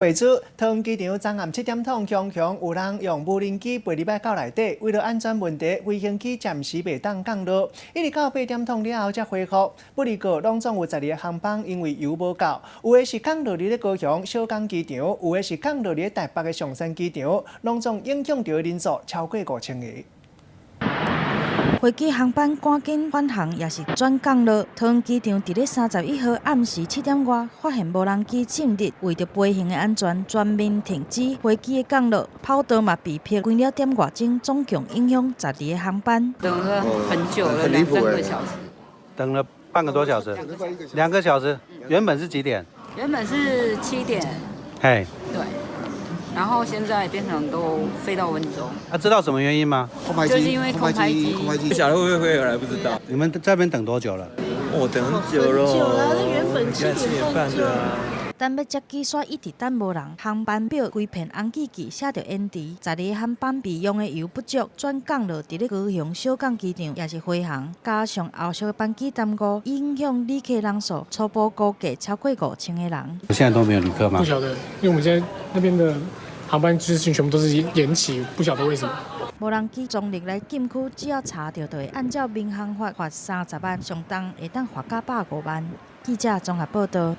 为此，桃园机场昨暗7点钟，强有人用无人机飞入来到内底，为了安全问题，飞行器暂时袂当降落，一直到8点钟了后才恢复。不离个拢总有12个航班因为油无够，有的是降落伫咧高雄小港机场，有的是降落伫台北的松山机场，拢总影响到的人数超过5000个。 飞机航班赶紧返航，也是转降落。桃园机场伫咧31号暗时7点外，发现无人机进入，为着飞行的安全，全面停止飞机的降落。跑道嘛被迫关了点外钟，总共影响12个航班。等了很久了，2、3个小时。等了半个多小时，2个小时。原本是几点？原本是7点。嘿。对。 然后现在变成都飞到温州。知道什么原因吗？就是因为空拍机。不晓得会不会回来，不知道。你们在这边等多久了？等很久了。久了，那原本7点半的啊。 等要接机煞一直等无人，航班表规片红记记写着延迟，12个航班备用的油不足，转降落伫咧高雄小港机场也是飞航，加上后续班机耽误，影响旅客人数，初步估计超过5000个人。现在都没有旅客吗？不晓得，因为我们现在那边的航班资讯全部都是延期，不晓得为什么。无人机从入来禁区，只要查到，就会按照民航法罚30万，上重会当罚到150万。记者综合报道。